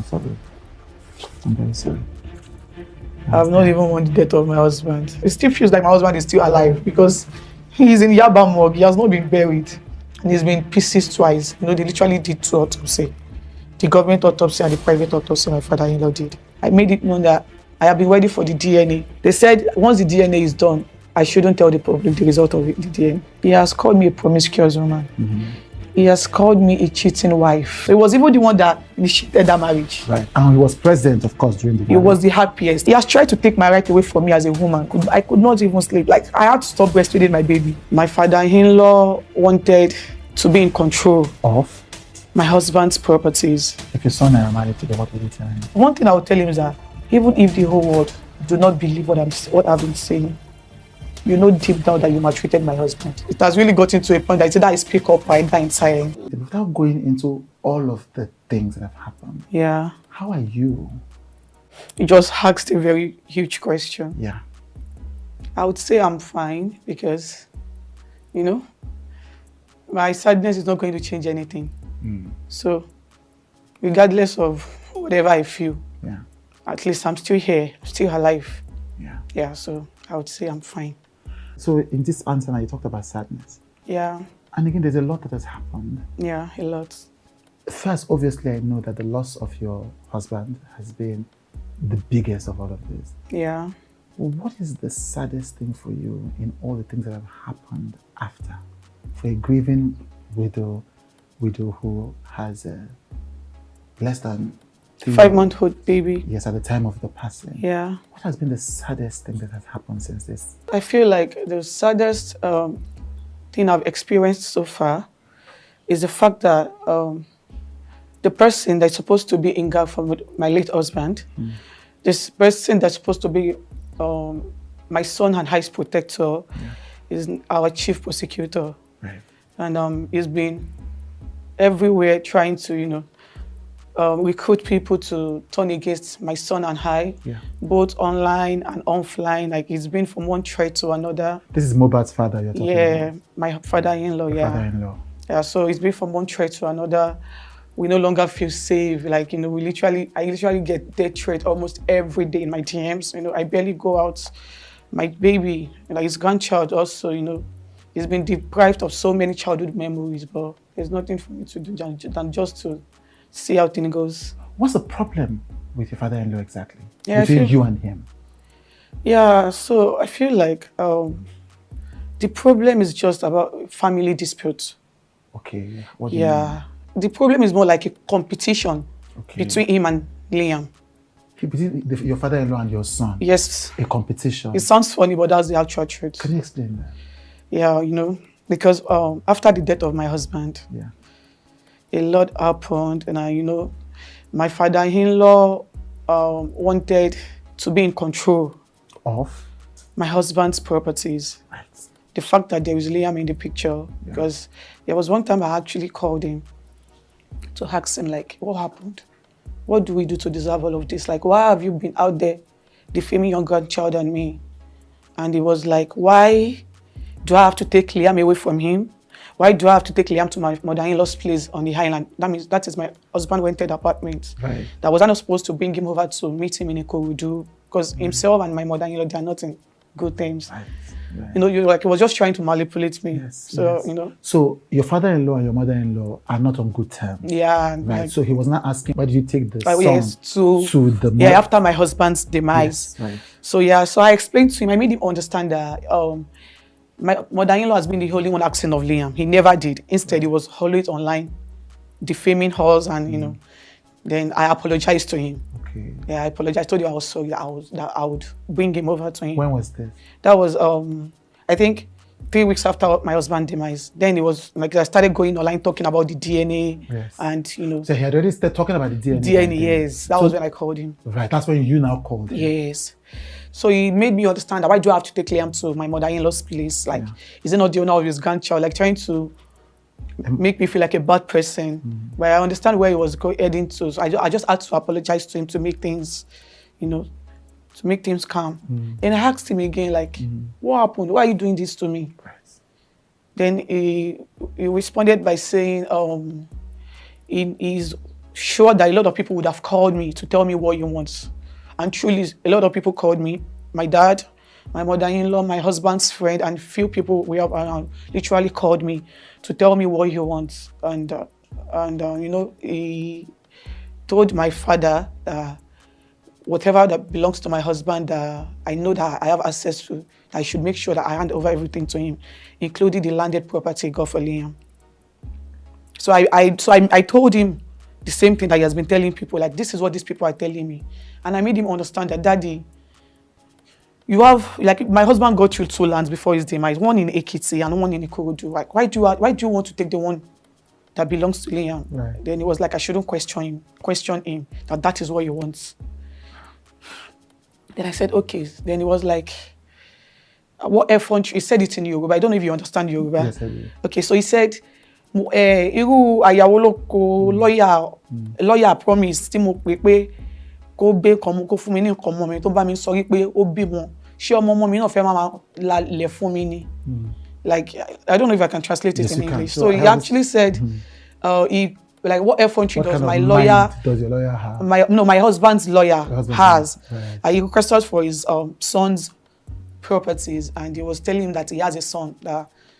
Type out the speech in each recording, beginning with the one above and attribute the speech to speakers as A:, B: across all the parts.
A: sorry. I'm very sorry.
B: I've not even won the death of my husband. It still feels like my husband is still alive because he's in Yaba morgue. He has not been buried. And he's been in pieces twice. You know, they literally did 2 autopsies. The government autopsy and the private autopsy my father-in-law did. I made it known that I have been waiting for the DNA. They said once the DNA is done, I shouldn't tell the public the result of the DNA. He has called me a promiscuous woman.
A: Mm-hmm.
B: He has called me a cheating wife. He was even the one that initiated that marriage.
A: Right. And he was present, of course, during the marriage.
B: He was the happiest. He has tried to take my right away from me as a woman. I could not even sleep. Like, I had to stop breastfeeding my baby. My father-in-law wanted to be in control
A: of
B: my husband's properties.
A: If your son and married together, what would you tell him?
B: One thing I would tell him is that even if the whole world do not believe what I've been saying, you know deep down that you maltreated my husband. It has really gotten to a point that it's either I speak up or I die in silence.
A: Without going into all of the things that have happened,
B: Yeah.
A: how are you?
B: You just asked a very huge question.
A: Yeah.
B: I would say I'm fine because, you know, my sadness is not going to change anything. So, regardless of whatever I feel,
A: Yeah.
B: at least I'm still here, I'm still alive.
A: Yeah.
B: Yeah, so I would say I'm fine.
A: So in this answer now, you talked about sadness.
B: Yeah.
A: And again, there's a lot that has happened.
B: Yeah, a lot.
A: First, obviously, I know that the loss of your husband has been the biggest of all of this.
B: Yeah.
A: What is the saddest thing for you in all the things that have happened after? For a grieving widow who has a less than
B: 5-month-old baby.
A: Yes, at the time of the passing.
B: Yeah.
A: What has been the saddest thing that has happened since this?
B: I feel like the saddest thing I've experienced so far is the fact that the person that's supposed to be in gap for my late husband, this person that's supposed to be my son and highest protector, is our chief prosecutor.
A: Right.
B: And he's been everywhere trying to, you know, recruit people to turn against my son and I, both online and offline. Like, he's been from one thread to another.
A: This is Mohbad's father you're talking about?
B: Yeah, my father-in-law,
A: Father-in-law.
B: Yeah, so it's been from one thread to another. We no longer feel safe. Like, you know, I literally get death threat almost every day in my DMs. You know, I barely go out. My baby, like his grandchild also, you know, he's been deprived of so many childhood memories, but there's nothing for me to do than just to see how things goes.
A: What's the problem with your father-in-law exactly?
B: Yeah,
A: between you and him?
B: Yeah, so I feel like the problem is just about family disputes.
A: Okay, what do you mean?
B: The problem is more like a competition between him and Liam.
A: Between your father-in-law and your son?
B: Yes.
A: A competition?
B: It sounds funny, but that's the actual truth.
A: Can you explain that?
B: Yeah, you know, because after the death of my husband, a lot happened, and you know, my father-in-law wanted to be in control
A: of
B: my husband's properties.
A: Right.
B: The fact that there is Liam in the picture, because there was one time I actually called him to ask him, like, what happened? What do we do to deserve all of this? Like, why have you been out there defaming your grandchild and me? And he was like, why do I have to take Liam away from him? Why do I have to take Liam to my mother-in-law's place on the island? That means that is my husband rented apartment.
A: Right.
B: That was not supposed to bring him over to meet him in a corridor, because himself and my mother-in-law, they are not in good terms.
A: Right.
B: You know, he was just trying to manipulate me. You know.
A: So your father-in-law and your mother-in-law are not on good terms.
B: Yeah.
A: Right.
B: Like,
A: so he was not asking, why did you take the son
B: to
A: the mother?
B: Yeah, after my husband's demise.
A: Yes, right.
B: So I explained to him, I made him understand that my mother-in-law has been the only one asking of Liam. He never did. Instead, he was always online, defaming us, and you know. Then I apologized to him. Okay. Yeah, I apologized. I told you I was sorry that I would bring him over to him.
A: When was this?
B: That was I think 3 weeks after my husband's demise. Then it was like I started going online talking about the DNA, and you know.
A: So he had already started talking about the DNA.
B: DNA, yes. That was when I called him.
A: Right. That's when you now called him.
B: Yes. So he made me understand that why do I have to take Liam to my mother-in-law's place? Like, is he not the owner of his grandchild? Like, trying to make me feel like a bad person. But I understand where he was heading to. So I just had to apologize to him to make things, you know, to make things calm. And I asked him again, like, what happened? Why are you doing this to me? Right. Then he responded by saying he's sure that a lot of people would have called me to tell me what he wants. And truly, a lot of people called me. My dad, my mother-in-law, my husband's friend, and few people we have around literally called me to tell me what he wants. And you know, he told my father whatever that belongs to my husband, I know that I have access to, I should make sure that I hand over everything to him, including the landed property God for Liam. So I told him the same thing that he has been telling people, like, this is what these people are telling me. And I made him understand that, Daddy, you have, like, my husband got you 2 lands before his demise, one in Ekiti and one in Ikorodu. Like, why do you want to take the one that belongs to Liam?
A: Right.
B: Then he was like, I shouldn't question him, that is what he wants. Then I said, okay. Then he was like, what effort? He said it in Yoruba. I don't know if you understand Yoruba.
A: Yes, I do.
B: Okay, so he said, irú ayawoloko lawyer promise tí mo pè pé kó gbé nǹkan mú kó fún mi ní nǹkan mọ́ mi tó bá mi sọ wípé ó bímọ ṣé ọmọ mi náà fẹ́ máa lálẹ̀ fún mi ni. Like, I don't know if I can translate it in English. So he actually said, he, like, what effrontery does my lawyer?
A: Does your lawyer have?
B: My husband's lawyer has.
A: Right.
B: He requested for his son's properties, and he was telling him that he has a son.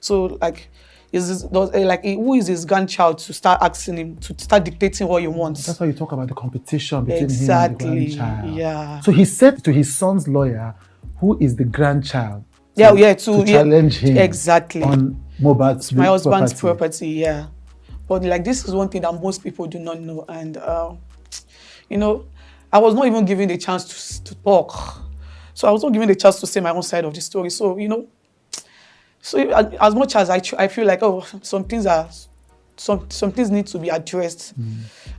B: So, like, who is his grandchild to start asking him to start dictating what he wants?
A: That's why you talk about the competition between him and the grandchild.
B: Yeah.
A: So he said to his son's lawyer, who is the grandchild,
B: to
A: challenge him
B: exactly
A: on Mohbad's
B: my husband's property. Yeah. But, like, this is one thing that most people do not know, and you know, I was not even given the chance to talk. So I was not given the chance to say my own side of the story. So, you know, as much as I feel like, oh, some things need to be addressed,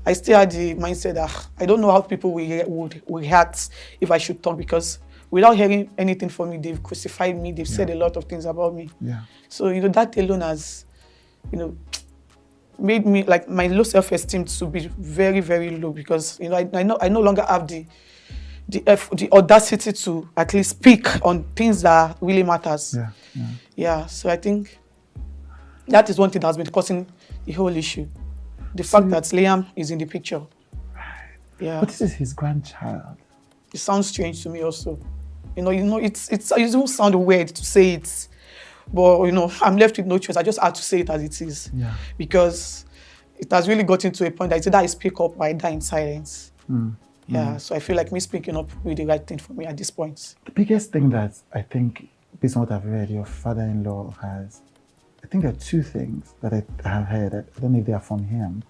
B: I still had the mindset that I don't know how people would react if I should talk, because without hearing anything from me, they've crucified me, they've said a lot of things about me. Yeah. So, you know, that alone has, you know, made me, like, my low self-esteem to be very, very low, because, you know, I no longer have the audacity to at least speak on things that really matters. Yeah. So I think that is one thing that has been causing the whole issue. The fact that Liam is in the picture.
A: Right.
B: Yeah.
A: But this is his grandchild.
B: It sounds strange to me also. You know, it will sound weird to say it, but, you know, I'm left with no choice. I just have to say it as it is. Yeah. Because it has really gotten to a point that it's either I speak up or I die in silence. Yeah, so I feel like me speaking up will be the right thing for me at this point.
A: The biggest thing that I think, based on what I've read, your father-in-law has, I think there are 2 things that I have heard. I don't know if they are from him.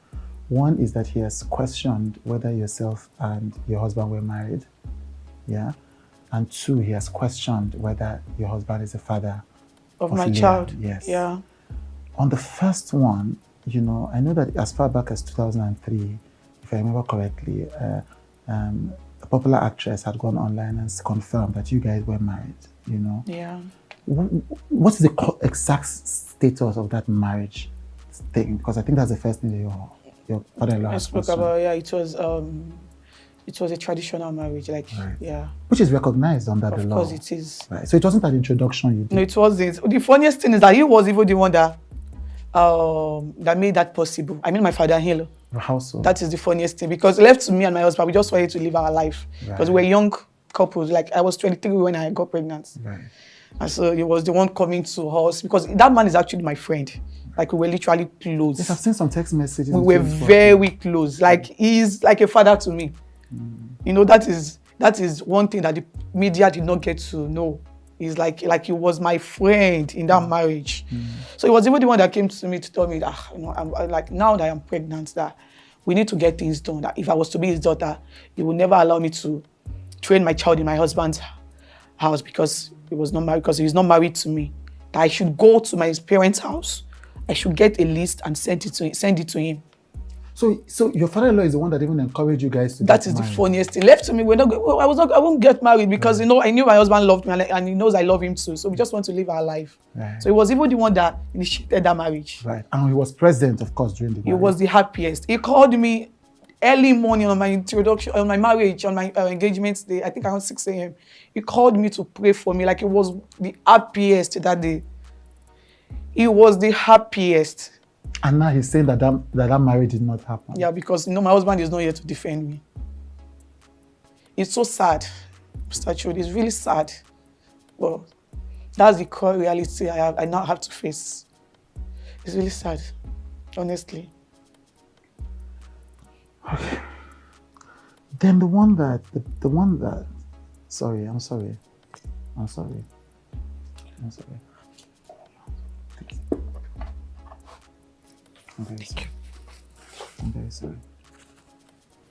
A: One is that he has questioned whether yourself and your husband were married. Yeah. And 2, he has questioned whether your husband is the father
B: of my child.
A: Yes.
B: Yeah.
A: On the first one, you know, I know that as far back as 2003, if I remember correctly, a popular actress had gone online and confirmed that you guys were married, you know. Yeah. What is the exact status of that marriage thing? Because I think that's the first thing that your father-in-law has
B: spoke about. Yeah, it was a traditional marriage, like, right. Yeah.
A: Which is recognized under the law.
B: Of course it is.
A: Right. So it wasn't an introduction you did.
B: No, it wasn't. The funniest thing is that he was even the one that made that possible. I mean, my father-in-law.
A: How so?
B: That is the funniest thing, because left to me and my husband, we just wanted to live our life. Because we were young couples. Like, I was 23 when I got pregnant. Right. And so he was the one coming to us, because that man is actually my friend. Like, we were literally close.
A: Yes, I've seen some text messages.
B: We were very close. Like, he's like a father to me. You know, that is one thing that the media did not get to know. He's like he was my friend in that marriage. So he was even the one that came to me to tell me that, you know, I'm like, now that I'm pregnant, that we need to get things done. That if I was to be his daughter, he would never allow me to train my child in my husband's house, because he was not married, because he's not married to me. That I should go to my parents' house, I should get a list and send it to him.
A: So your father-in-law is the one that even encouraged you guys to get married? That
B: is the funniest thing. Left to me, I won't get married, because, you know, I knew my husband loved me, and he knows I love him too. So we just want to live our life. Right. So he was even the one that initiated that marriage. Right.
A: And he was present, of course, during the marriage.
B: He was the happiest. He called me early morning on my introduction, on my marriage, on my engagement day, I think around 6 a.m. He called me to pray for me. Like, it was the happiest that day. He was the happiest.
A: And now he's saying that marriage did not happen.
B: Yeah, because my husband is not here to defend me. It's so sad, Mr. Chode. It's really sad. But that's the core reality I now have to face. It's really sad, honestly.
A: Okay. Then the one that, sorry. I'm sorry. I'm very
B: Thank
A: sorry.
B: you.
A: I'm very sorry.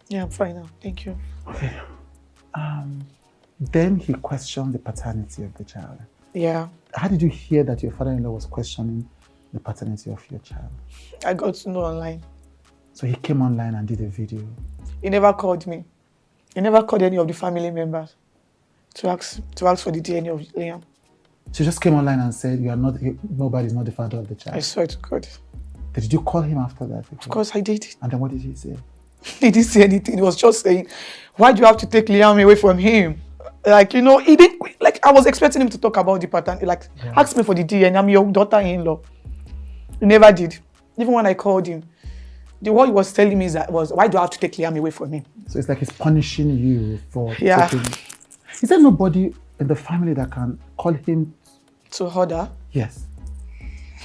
B: Yeah, I'm fine now. Thank you.
A: Okay. Then he questioned the paternity of the child.
B: Yeah.
A: How did you hear that your father-in-law was questioning the paternity of your child?
B: I got to know online.
A: So he came online and did a video.
B: He never called me. He never called any of the family members to ask for the DNA of Liam.
A: So he just came online and said, Mohbad is not the father of the child.
B: I swear to God.
A: Did you call him after that?
B: Of course I did.
A: And then what did he say?
B: He didn't say anything. He was just saying, why do you have to take Liam away from him? Like, he didn't, I was expecting him to talk about the pattern. Ask me for the DNA. I'm your daughter-in-law. He never did. Even when I called him, what he was telling me was, why do I have to take Liam away from him?
A: So it's like he's punishing you for
B: Yeah.
A: taking... Is there nobody in the family that can call him?
B: To order?
A: Yes.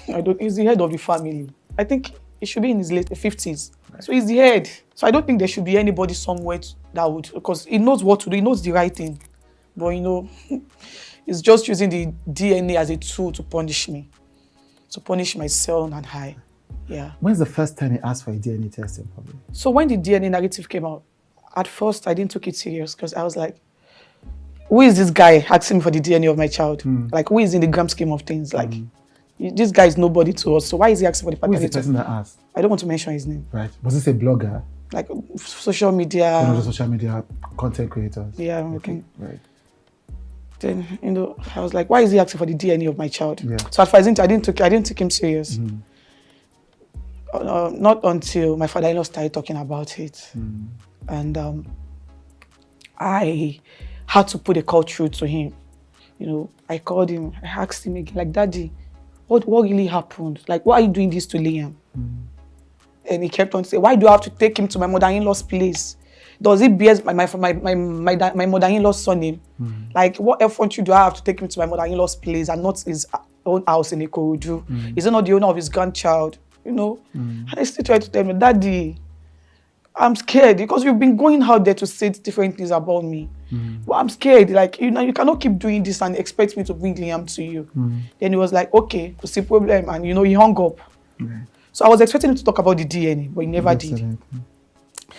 B: He's the head of the family. I think he should be in his late 50s. Right. So he's the head. So I don't think there should be anybody somewhere that would, because he knows what to do. He knows the right thing. But he's just using the DNA as a tool to punish me. To punish my son and I. Yeah.
A: When's the first time he asked for a DNA test in public?
B: So when the DNA narrative came out, at first I didn't take it serious because I was like, who is this guy asking for the DNA of my child? Like, who is in the grand scheme of things? Like, this guy is nobody to us. So why is he asking for the paternity?
A: Who is the person that asked?
B: I don't want to mention his name.
A: Right. Was this a blogger?
B: Like social media.
A: One of the social media content creators.
B: Yeah.
A: Okay. Right.
B: Then I was like, why is he asking for the DNA of my child?
A: Yeah.
B: So at first I didn't take him serious. Not until my father-in-law started talking about it, and I had to put a call through to him. I called him. I asked him again, like, Daddy, what really happened? Like, why are you doing this to Liam? And he kept on saying, why do I have to take him to my mother-in-law's place? Does it bear my mother-in-law's surname? Like, what effort do I have to take him to my mother-in-law's place and not his own house in Ikorodu? Is he not the owner of his grandchild? And I still try to tell him, Daddy, I'm scared because you've been going out there to say different things about me. But I'm scared. Like, you cannot keep doing this and expect me to bring Liam to you. Then he was like, okay, what's the problem? And, he hung up. So I was expecting him to talk about the DNA, but he never did.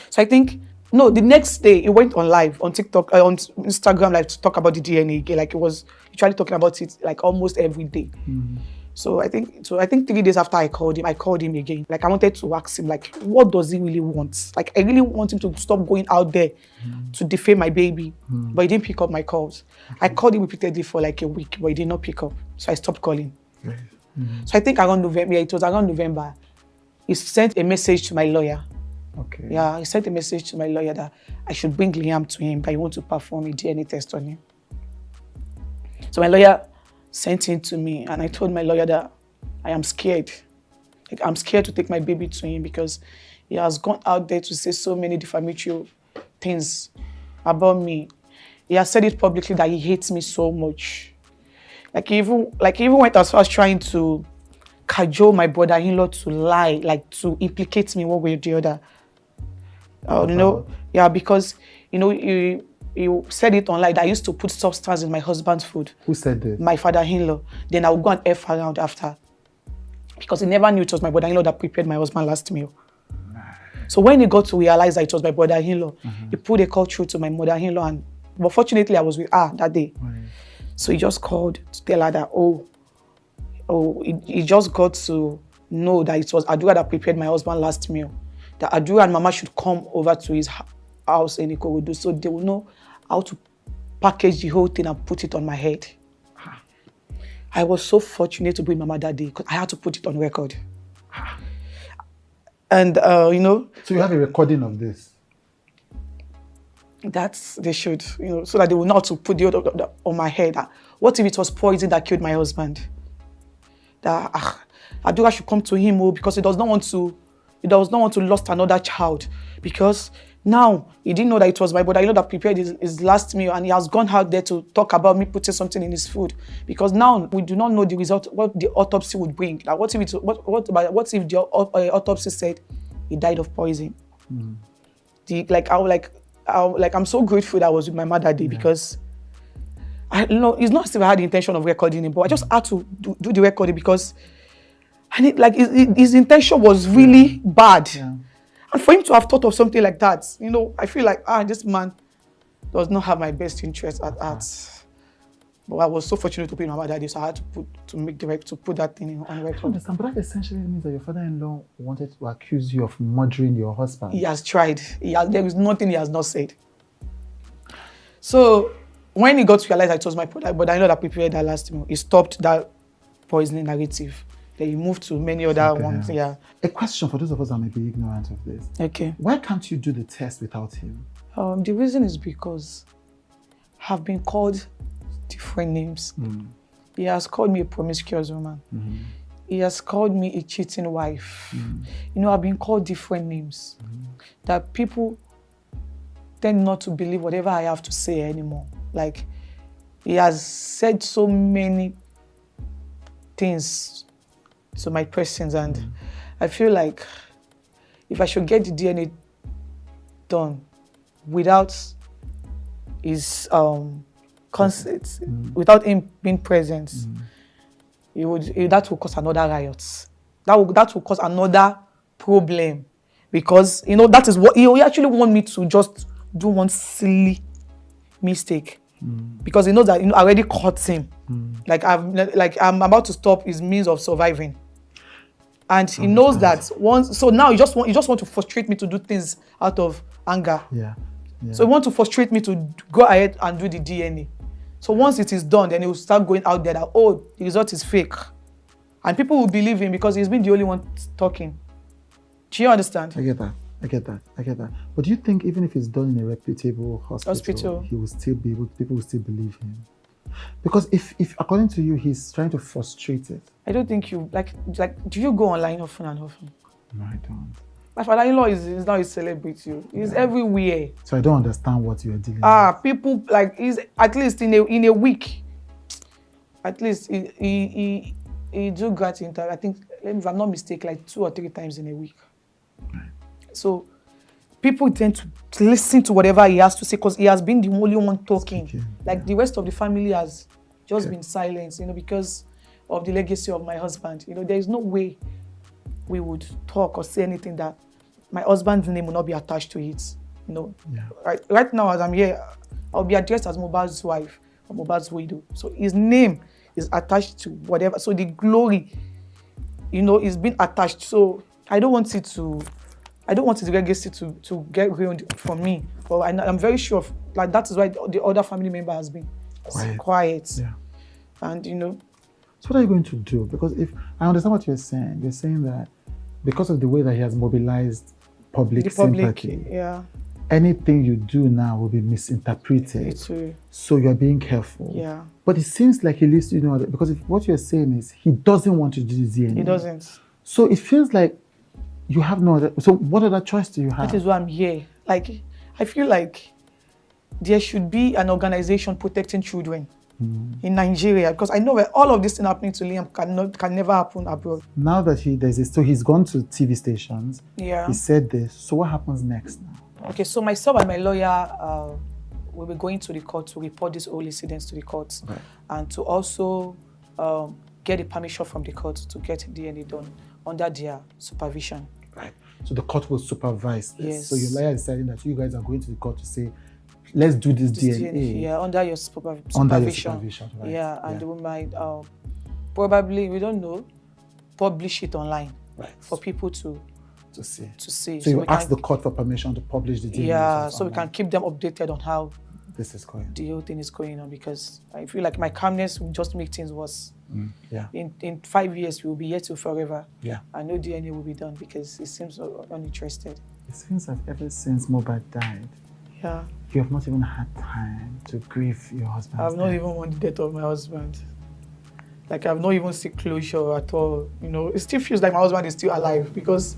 B: So I think, the next day he went on live on TikTok, on Instagram, like, to talk about the DNA again. Like, he was literally talking about it like almost every day. So I think 3 days after I called him again. Like, I wanted to ask him, like, what does he really want? Like, I really want him to stop going out there to defame my baby. But he didn't pick up my calls. I called him repeatedly for like a week, but he did not pick up. So I stopped calling. So I think around November, it was around November, he sent a message to my lawyer.
A: Okay.
B: Yeah, he sent a message to my lawyer that I should bring Liam to him, that he wants to perform a DNA test on him. So my lawyer sent him to me, and I told my lawyer that I am scared. Like, I'm scared to take my baby to him because he has gone out there to say so many defamatory things about me. He has said it publicly that he hates me so much. He even went as far as trying to cajole my brother-in-law to lie, like to implicate me one way or the other. Because he said it online that I used to put substance in my husband's food.
A: Who said this?
B: My father-in-law. Then I would go and F around after. Because he never knew it was my brother-in-law that prepared my husband's last meal. So when he got to realize that it was my brother-in-law, he put a call through to my mother-in-law. But fortunately, I was with her that day. So he just called to tell her that, he just got to know that it was Adura that prepared my husband's last meal. That Adura and Mama should come over to his house in Ikorodu so they will know how to package the whole thing and put it on my head. I was so fortunate to be Mama that day because I had to put it on record. And,
A: So you have a recording of this?
B: They should, so that they will know how to put the on my head. What if it was poison that killed my husband? Adura should come to him because he does not want to lose another child, because now he didn't know that it was my brother. You know that prepared his last meal, and he has gone out there to talk about me putting something in his food, because now we do not know the result, what the autopsy would bring. Like what if the autopsy said he died of poison? I'm so grateful that I was with my mother that day, because it's not as if I had the intention of recording him, but I just had to do the recording because his intention was really bad. Yeah. And for him to have thought of something like that, I feel like, this man does not have my best interest at heart. But I was so fortunate to be my mother that day, so I had to put that thing on record.
A: I understand, but that essentially means that your father-in-law wanted to accuse you of murdering your husband.
B: He has tried. There is nothing he has not said. So when he got to realize it was my brother, but I know that prepared that last meal, he stopped that poisoning narrative. Then he moved to many other ones. Yeah.
A: A question for those of us that may be ignorant of this.
B: Okay.
A: Why can't you do the test without him?
B: The reason is because I've been called different names. He has called me a promiscuous woman. He has called me a cheating wife. I've been called different names that people tend not to believe whatever I have to say anymore. Like, he has said so many things to my persons, and I feel like if I should get the DNA done without his consent, without him being present, that will cause another riot. That will cause another problem, because that is what he actually want me to just do, one silly mistake, because he knows that I already caught him. I'm about to stop his means of surviving, and he knows that once. So now he just want to frustrate me to do things out of anger. Yeah. So he want to frustrate me to go ahead and do the DNA. So once it is done, then he will start going out there that the result is fake, and people will believe him because he's been the only one talking. Do you understand? I
A: get that. But do you think even if it's done in a reputable hospital, he will still be able? People will still believe him? Because if according to you, he's trying to frustrate it.
B: I don't think you like. Do you go online often and often?
A: No, I don't.
B: My father-in-law is now a celebrity. He's everywhere.
A: So I don't understand what you are dealing with.
B: People he's at least in a week. At least he do great interview. I think, if I'm not mistaken, like 2 or 3 times in a week. Right. So people tend to listen to whatever he has to say because he has been the only one talking. The rest of the family has just been silenced, because of the legacy of my husband. There is no way we would talk or say anything that my husband's name will not be attached to it. Right now as I'm here, I'll be addressed as Mohbad's wife or Mohbad's widow. So his name is attached to whatever. So the glory, is being attached. So I don't want his legacy to get ruined from me. But I'm very sure that is why the other family member has been quiet. Yeah. And
A: So what are you going to do? Because if I understand what you're saying that because of the way that he has mobilized public sympathy, anything you do now will be misinterpreted. So you're being careful. Yeah. But it seems like he leaves because if what you're saying is he doesn't want to do the DNA.
B: He doesn't.
A: So it feels like you have no other. So what other choice do you have?
B: That is why I'm here. I feel like there should be an organization protecting children in Nigeria, because I know that all of this thing happening to Liam can never happen abroad.
A: Now that he's gone to TV stations. Yeah. He said this. So what happens next now?
B: Okay, so myself and my lawyer will be going to the court to report these whole incidents to the court, and to also get the permission from the court to get DNA done under their supervision.
A: Right. So the court will supervise this.
B: Yes.
A: So your lawyer is deciding that you guys are going to the court to say, let's do this DNA.
B: Yeah, under your supervision.
A: Under your supervision, right.
B: Yeah, and we might probably, we don't know, publish it online for people to see.
A: So you ask the court for permission to publish the DNA.
B: Yeah, so we can keep them updated on how
A: this is going.
B: The whole thing is going on, because I feel like my calmness will just make things worse.
A: Yeah.
B: In 5 years, we will be here till forever.
A: Yeah.
B: And no DNA will be done because he seems uninterested.
A: It seems that ever since Mohbad died, you have not even had time to grieve your husband.
B: I have not even mourned the death of my husband. Like I've not even seen closure at all. You know, it still feels like my husband is still alive because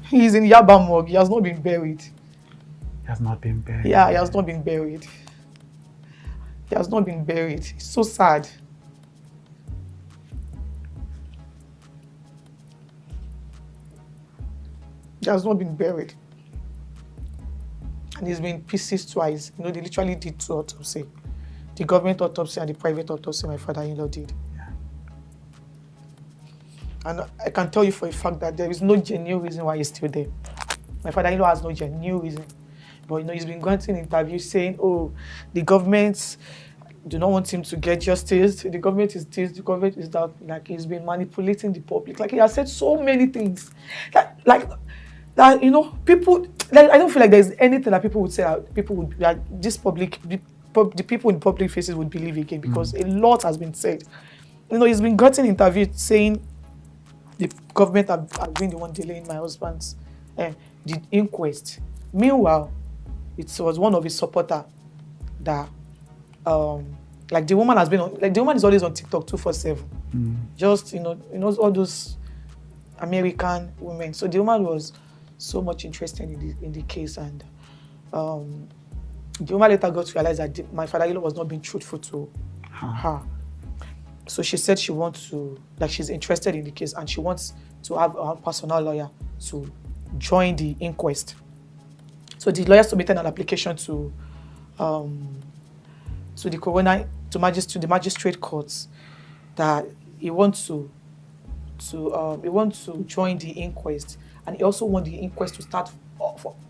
B: he's in Yaba morgue. He has not been buried.
A: He has not been buried.
B: Yeah, he has not been buried. He has not been buried. It's so sad. He has not been buried. And he's been in pieces twice. You know, they literally did two autopsies. The government autopsy and the private autopsy my father-in-law did.
A: Yeah.
B: And I can tell you for a fact that there is no genuine reason why he's still there. My father-in-law has no genuine reason. But, you know, he's been granting interviews saying, oh, the government do not want him to get justice. The government is this, the government is that. Like, he's been manipulating the public. Like, he has said so many things. That you know, people, like, I don't feel like there's anything that people would say that people would, like, this public, the people in public faces would believe again, because a lot has been said. You know, he's been getting interviewed saying the government have been the one delaying my husband's the inquest. Meanwhile, it was one of his supporters that, like, the woman has been on, like, the woman is always on TikTok 247. Just, you know, all those American women. So the woman was so much interested in the case, and the woman later got to realize that my father-in-law was not being truthful to her. So she said she wants to, like, she's interested in the case and she wants to have a personal lawyer to join the inquest. So the lawyer submitted an application to the coroner, to the magistrate courts, that he wants to join the inquest, and he also wants the inquest to start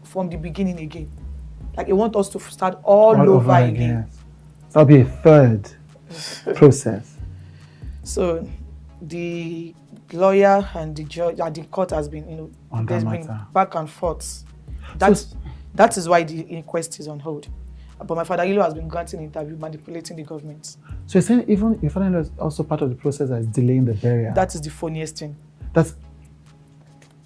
B: from the beginning again. Like, he wants us to start all over again.
A: So that'll be a third process.
B: So the lawyer and the judge and the court has been, you know, there's been back and forth. That is why the inquest is on hold. But my father-in-law has been granting interview, manipulating the government. So
A: you're saying even your father-in-law is also part of the process that is delaying the burial?
B: That is the funniest thing.
A: That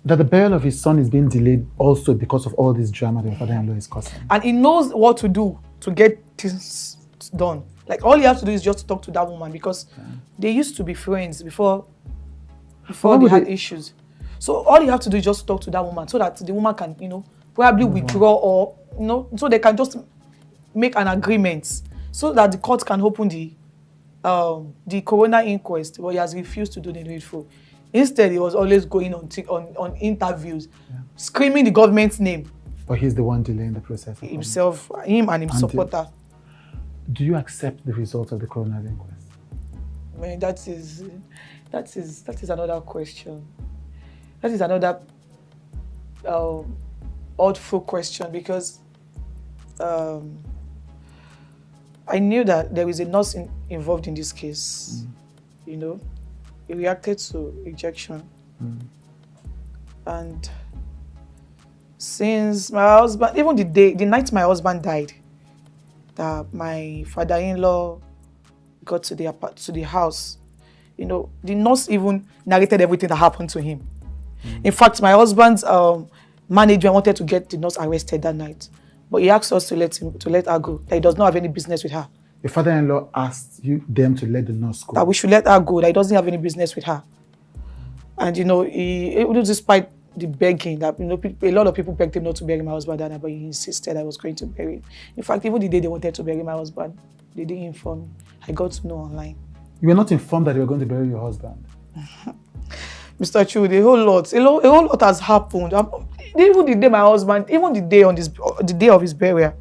A: the burial of his son is being delayed also because of all this drama that your father-in-law is causing.
B: And he knows what to do to get things done. Like, all he has to do is just talk to that woman, because they used to be friends before they had issues. So all you have to do is just talk to that woman, so that the woman can, you know, probably withdraw, or, you know, so they can just make an agreement, so that the court can open the coroner inquest. But he has refused to do the needful. Instead, he was always going on interviews, screaming the government's name.
A: But he's the one delaying the process.
B: Himself, him and his supporter.
A: Do you accept the result of the coroner's inquest?
B: Man, that is another question. That is another awful question, because I knew that there is a nurse involved in this case. You know, he reacted to injection, and since my husband, even the night my husband died, that my father-in-law got to the house, you know, the nurse even narrated everything that happened to him. In fact, my husband's manager wanted to get the nurse arrested that night, but he asked us to let her go. That he does not have any business with her.
A: Your father-in-law asked them to let the nurse go.
B: That we should let her go. That he doesn't have any business with her. And, you know, despite the begging, that, you know, a lot of people begged him not to bury my husband that night, but he insisted I was going to bury him. In fact, even the day they wanted to bury my husband, they didn't inform me. I got to know online. You
A: were not informed that they were going to bury your husband?
B: Mr. Chu, a whole lot has happened. Even the day my husband, even the day of his burial,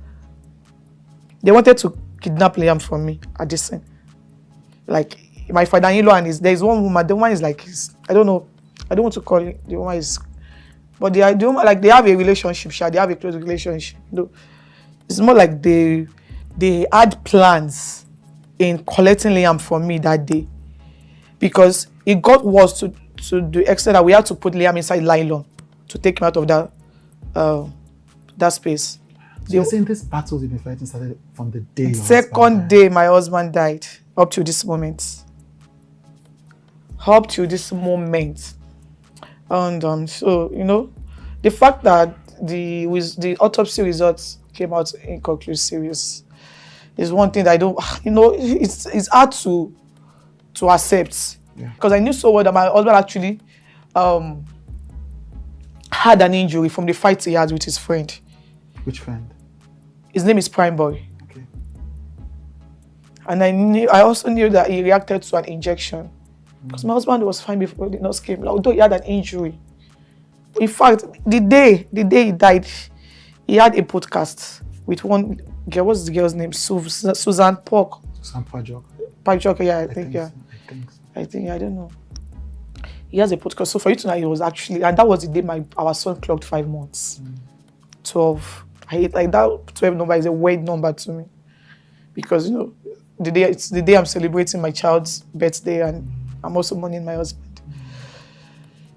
B: they wanted to kidnap Liam from me at this time. Like, my father-in-law and there's one woman, the woman is like, I don't know, I don't want to call it, the woman is, but they have a relationship, they have a close relationship. You know, it's more like they had plans in collecting Liam from me that day, because it got worse to the extent that we had to put Liam inside nylon to take him out of that space.
A: So you're saying this battles you've been fighting started from the day
B: second day my husband died up to this moment. And so, you know, the fact that the autopsy results came out inconclusive is one thing that I don't, you know, it's hard to accept.
A: Yeah.
B: Because I knew so well that my husband actually had an injury from the fight he had with his friend.
A: Which friend?
B: His name is Prime Boy.
A: Okay.
B: And I also knew that he reacted to an injection. Because my husband was fine before the nurse came, although he had an injury. In fact, the day he died, he had a podcast with one girl. What's the girl's name? Susan Park.
A: Susan Pajok.
B: Pajok, yeah, I think, yeah.
A: So.
B: I think, I don't know. He has a podcast. So for you to know, he was actually, and that was the day our son clocked 5 months. 12. I hate like that 12 number is a weird number to me. Because, you know, it's the day I'm celebrating my child's birthday and I'm also mourning my husband.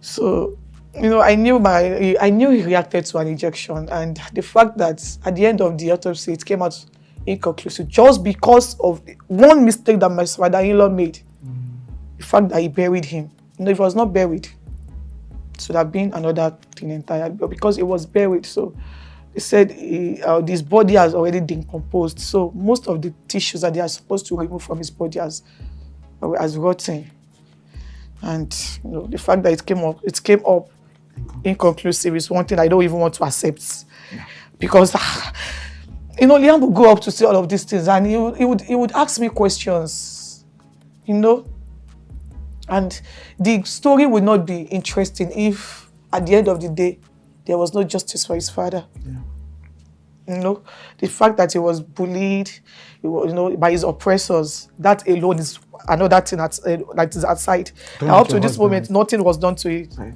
B: So, you know, I knew he reacted to an injection, and the fact that at the end of the autopsy it came out inconclusive just because of one mistake that my father-in-law made. The fact that he buried him. You know, if he was not buried, it would have been another thing entirely. But because he was buried, so they said his body has already decomposed. So most of the tissues that they are supposed to remove from his body has rotten. And you know, the fact that it came up inconclusive is one thing I don't even want to accept. Yeah. Because you know, Liam would go up to say all of these things and he would ask me questions, you know. And the story would not be interesting if at the end of the day there was no justice for his father. Yeah. You know, the fact that he was bullied, by his oppressors, that alone is another thing that is outside. Now, up to this moment, nothing was done to it. Right.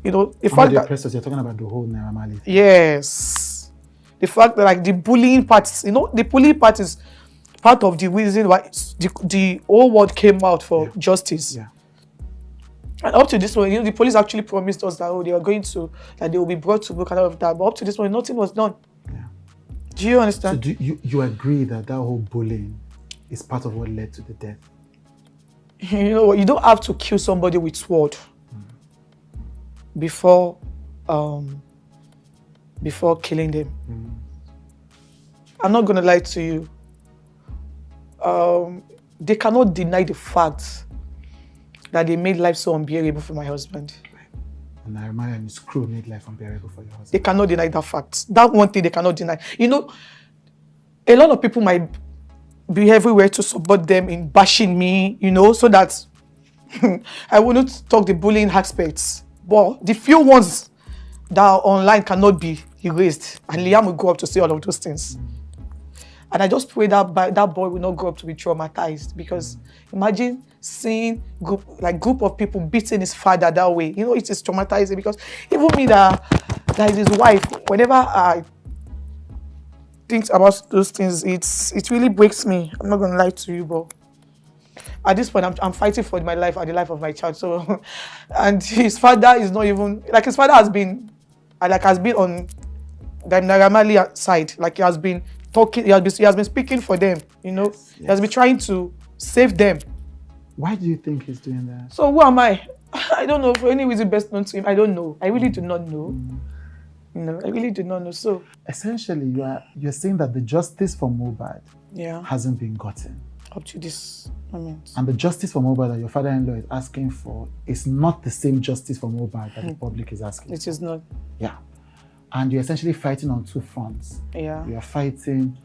B: You know, the fact that
A: oppressors, you're talking about the whole normality.
B: Yes, the fact that like the bullying part, you know, the bullying part is part of the reason why the whole world came out for justice. Yeah. And up to this point, you know, the police actually promised us that they will be brought to book and all of that. But up to this point, nothing was done. Yeah. Do you understand?
A: So do you agree that whole bullying is part of what led to the death?
B: You know what? You don't have to kill somebody with sword before killing them. I'm not gonna lie to you. They cannot deny the fact that they made life so unbearable for my husband.
A: And Nehemiah and his crew made life unbearable for your husband.
B: They cannot deny that fact. That one thing they cannot deny. You know, a lot of people might be everywhere to support them in bashing me, you know, so that I wouldn't talk the bullying aspects. But the few ones that are online cannot be erased. And Liam will go up to say all of those things. And I just pray that boy will not grow up to be traumatized, because imagine seeing group of people beating his father that way. You know, it is traumatizing, because even me that is his wife, whenever I think about those things, it really breaks me. I'm not gonna lie to you, but at this point I'm fighting for my life and the life of my child. So, and his father is not even like, his father has been on the Naramali side. Like, he has been talking, he has been speaking for them, you know. Yes. He has been trying to save them.
A: Why do you think he's doing that?
B: So who am I? I don't know. For any reason best known to him, I don't know. I really do not know. You know, I really do not know. So
A: essentially, you're saying that the justice for Mohbad hasn't been gotten
B: up to this moment.
A: And the justice for Mohbad that your father-in-law is asking for is not the same justice for Mohbad that the public is asking.
B: It is not.
A: Yeah. And you're essentially fighting on two fronts.
B: Yeah.
A: You're fighting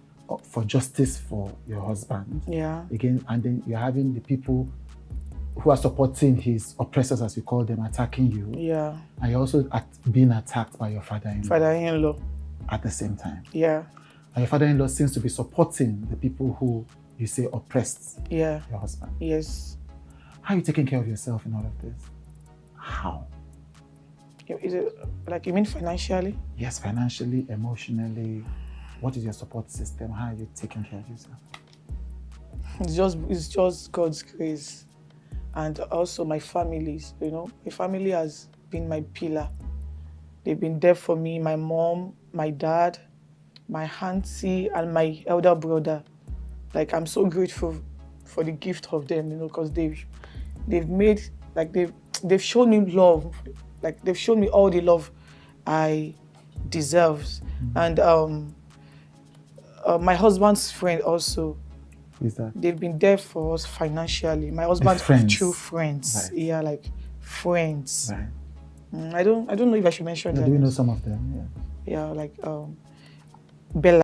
A: for justice for your husband.
B: Yeah.
A: Again, and then you're having the people who are supporting his oppressors, as you call them, attacking you.
B: Yeah.
A: And you're also being attacked by your father-in-law.
B: Father-in-law.
A: At the same time.
B: Yeah.
A: And your father-in-law seems to be supporting the people who you say oppressed your husband.
B: Yes.
A: How are you taking care of yourself in all of this? How?
B: Is it like, you mean financially?
A: Yes, financially, emotionally. What is your support system? How are you taking care of yourself?
B: It's just God's grace. And also my families, you know. My family has been my pillar. They've been there for me, my mom, my dad, my auntie, and my elder brother. Like, I'm so grateful for the gift of them, you know, because they've made, like, they've shown me love. Like, they've shown me all the love I deserve. And my husband's friend also,
A: Who is that?
B: They've been there for us financially. My husband's
A: friends.
B: true friends.
A: Right.
B: Yeah, like friends.
A: Right.
B: I don't know if I should mention
A: Do
B: them.
A: you know some of them? Yeah.
B: Yeah, like Bella.